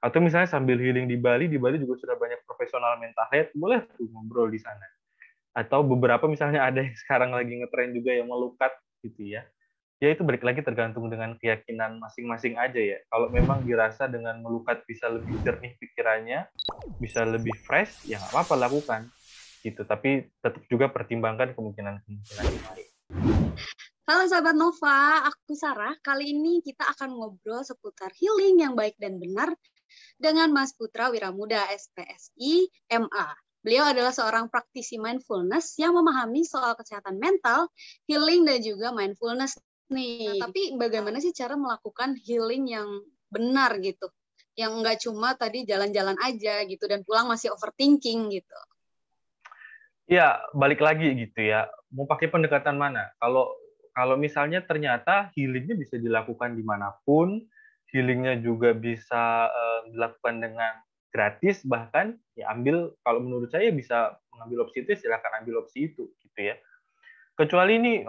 Atau misalnya sambil healing di Bali juga sudah banyak profesional mental health, boleh tuh ngobrol di sana. Atau beberapa misalnya ada yang sekarang lagi ngetren juga yang melukat gitu ya. Ya itu balik lagi tergantung dengan keyakinan masing-masing aja ya. Kalau memang dirasa dengan melukat bisa lebih jernih pikirannya, bisa lebih fresh, ya nggak apa-apa lakukan gitu. Tapi tetap juga pertimbangkan kemungkinan-kemungkinan yang lain. Halo sahabat Nova, aku Sarah. Kali ini kita akan ngobrol seputar healing yang baik dan benar dengan Mas Putra Wiramuda, SPSI, MA. Beliau adalah seorang praktisi mindfulness yang memahami soal kesehatan mental, healing, dan juga mindfulness nih. Nah, tapi bagaimana sih cara melakukan healing yang benar gitu? Yang nggak cuma tadi jalan-jalan aja gitu dan pulang masih overthinking gitu. Ya, balik lagi gitu ya. Mau pakai pendekatan mana? Kalau kalau misalnya ternyata healingnya bisa dilakukan dimanapun, healingnya juga bisa dilakukan dengan gratis, bahkan ya ambil, kalau menurut saya bisa mengambil opsi itu, silakan ambil opsi itu gitu ya. Kecuali ini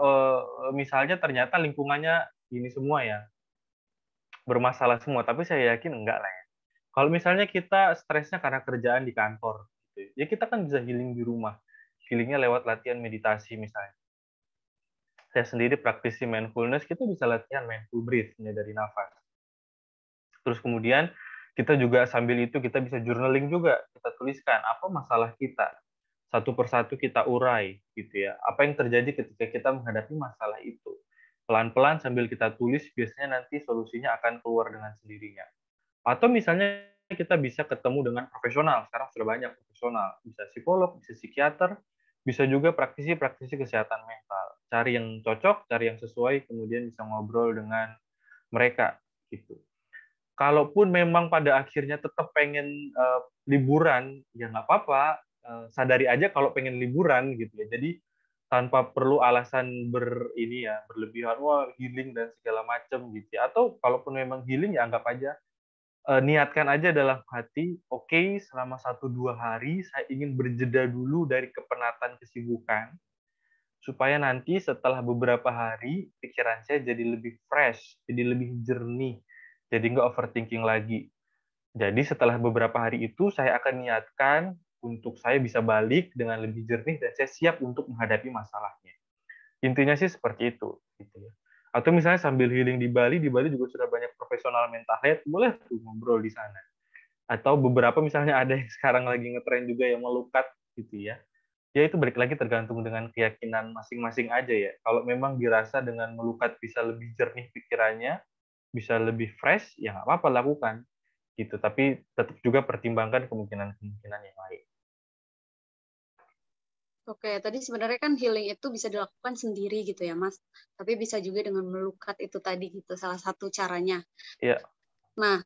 misalnya ternyata lingkungannya ini semua ya, bermasalah semua, tapi saya yakin enggak lah ya. Kalau misalnya kita stresnya karena kerjaan di kantor, gitu ya kita kan bisa healing di rumah. Healingnya lewat latihan meditasi misalnya. Saya sendiri praktisi mindfulness, kita bisa latihan mindful breath dari nafas. Terus kemudian kita juga sambil itu kita bisa journaling juga, kita tuliskan apa masalah kita. Satu persatu kita urai gitu ya. Apa yang terjadi ketika kita menghadapi masalah itu. Pelan-pelan sambil kita tulis, biasanya nanti solusinya akan keluar dengan sendirinya. Atau misalnya kita bisa ketemu dengan profesional, sekarang sudah banyak profesional, bisa psikolog, bisa psikiater, bisa juga praktisi-praktisi kesehatan mental. Cari yang cocok, cari yang sesuai, kemudian bisa ngobrol dengan mereka gitu. Kalaupun memang pada akhirnya tetap pengen liburan, ya nggak apa-apa, sadari aja kalau pengen liburan gitu ya. Jadi tanpa perlu alasan ini ya, berlebihan, wah healing dan segala macam gitu ya. Atau kalaupun memang healing ya anggap aja, niatkan aja dalam hati, oke, selama 1-2 hari saya ingin berjeda dulu dari kepenatan kesibukan, supaya nanti setelah beberapa hari pikiran saya jadi lebih fresh, jadi lebih jernih, jadi nggak overthinking lagi. Jadi setelah beberapa hari itu saya akan niatkan untuk saya bisa balik dengan lebih jernih dan saya siap untuk menghadapi masalahnya. Intinya sih seperti itu, gitu ya. Atau misalnya sambil healing di Bali juga sudah banyak profesional mental health, boleh tuh ngobrol di sana. Atau beberapa misalnya ada yang sekarang lagi ngetren juga yang melukat gitu ya. Ya itu balik lagi tergantung dengan keyakinan masing-masing aja ya. Kalau memang dirasa dengan melukat bisa lebih jernih pikirannya, bisa lebih fresh, ya nggak apa-apa lakukan gitu. Tapi tetap juga pertimbangkan kemungkinan-kemungkinan yang lain. Oke, tadi sebenarnya kan healing itu bisa dilakukan sendiri gitu ya, Mas. Tapi bisa juga dengan melukat itu tadi gitu, salah satu caranya. Ya, Nah,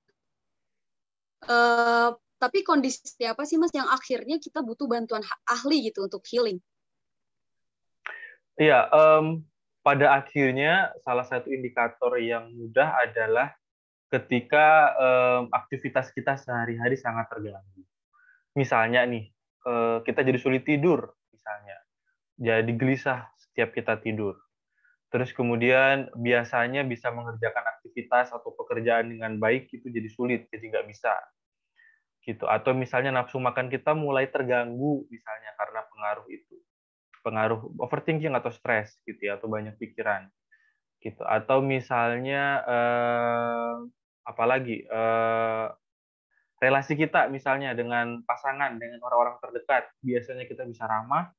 tapi kondisi apa sih, Mas, yang akhirnya kita butuh bantuan ahli gitu untuk healing? iya. Pada akhirnya salah satu indikator yang mudah adalah ketika aktivitas kita sehari-hari sangat terganggu. Misalnya nih, kita jadi sulit tidur, misalnya. Jadi gelisah setiap kita tidur. Terus kemudian biasanya bisa mengerjakan aktivitas atau pekerjaan dengan baik itu jadi sulit, jadi nggak bisa. Gitu. Atau misalnya nafsu makan kita mulai terganggu, misalnya karena pengaruh itu. Pengaruh overthinking atau stres, gitu ya, atau banyak pikiran. Gitu. Atau misalnya, apalagi, relasi kita misalnya dengan pasangan, dengan orang-orang terdekat, biasanya kita bisa ramah,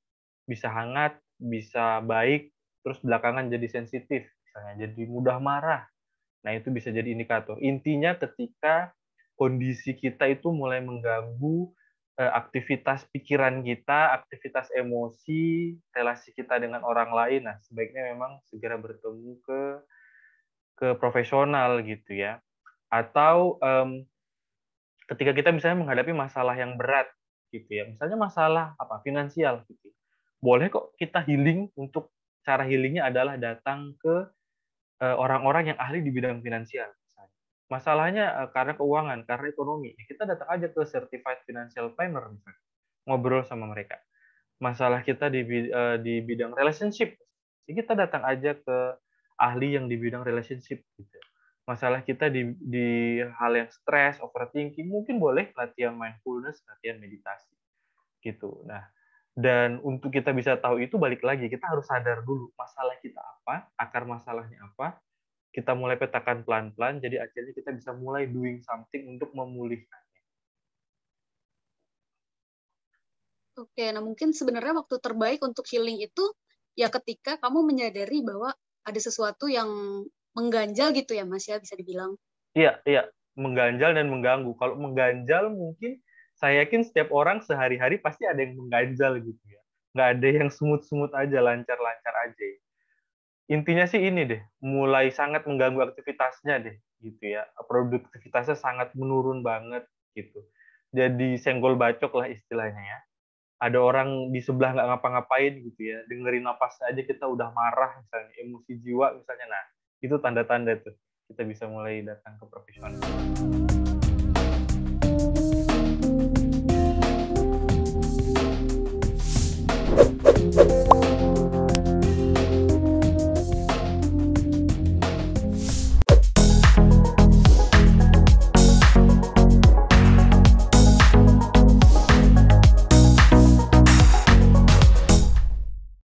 bisa hangat, bisa baik, terus belakangan jadi sensitif, misalnya jadi mudah marah. Nah, itu bisa jadi indikator. Intinya ketika kondisi kita itu mulai mengganggu aktivitas pikiran kita, aktivitas emosi, relasi kita dengan orang lain, nah sebaiknya memang segera bertemu ke profesional gitu ya. Atau ketika kita misalnya menghadapi masalah yang berat gitu ya, misalnya masalah apa finansial gitu, boleh kok kita healing. Untuk cara healingnya adalah datang ke orang-orang yang ahli di bidang finansial. Masalahnya karena keuangan, karena ekonomi, ya kita datang aja ke certified financial planner misalnya, ngobrol sama mereka. Masalah kita di bidang relationship, ya kita datang aja ke ahli yang di bidang relationship gitu. masalah kita di hal yang stres, overthinking, mungkin boleh latihan mindfulness, latihan meditasi, gitu. Nah, dan untuk kita bisa tahu itu balik lagi, kita harus sadar dulu masalah kita apa, akar masalahnya apa, kita mulai petakan pelan-pelan, jadi akhirnya kita bisa mulai doing something untuk memulihkan. Oke, nah mungkin sebenarnya waktu terbaik untuk healing itu ya ketika kamu menyadari bahwa ada sesuatu yang mengganjal gitu ya Mas ya, bisa dibilang. Iya, iya, mengganjal dan mengganggu. Kalau mengganjal mungkin saya yakin setiap orang sehari-hari pasti ada yang mengganjal gitu ya. Nggak ada yang smooth-smooth aja, lancar-lancar aja. Intinya sih ini deh, mulai sangat mengganggu aktivitasnya deh, gitu ya. Produktivitasnya sangat menurun banget gitu. Jadi senggol bacok lah istilahnya ya. Ada orang di sebelah nggak ngapa-ngapain gitu ya, dengerin napas aja kita udah marah misalnya, emosi jiwa misalnya. Nah, itu tanda-tanda tuh kita bisa mulai datang ke profesional.